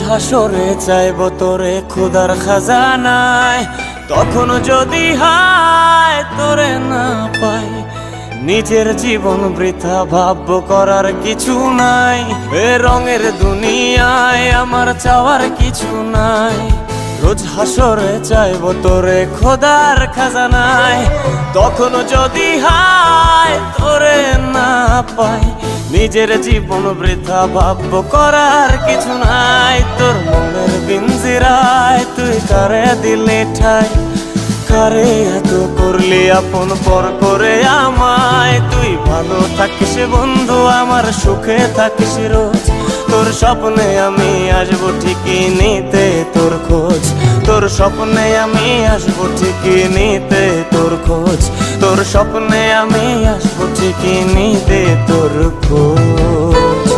হাসরে চাইব তোরে খোদার খাজানায়, তখন যদি হায় তোরে না পাই, নিজের জীবন বৃথা ভাবব করার কিছু নাই। এ রঙের দুনিয়ায় আমার চাওয়ার কিছু নাই। রোজ হাসরে চাইব তোরে খোদার খাজানায়, তখন যদি হায় তোরে না পাই, নিজের জীবন বৃথা ভাবব করার কিছু নাই। তোর মনের পিঞ্জিরায় তুই কারে দিলে ঠাই, কারে এত করলি আপন পর করে আমায়। তুই ভালো থাকিস বন্ধু, আমার সুখে থাকিস রোজ। তোর স্বপ্নে আমি আসবো ঠিকই নিতে তোর খোঁজ, তোর স্বপ্নে আমি আসবো ঠিকই নিতে তোর খোঁজ, তোর স্বপ্নে আমি আসবো ঠিকই নিতে তোর খোঁজ।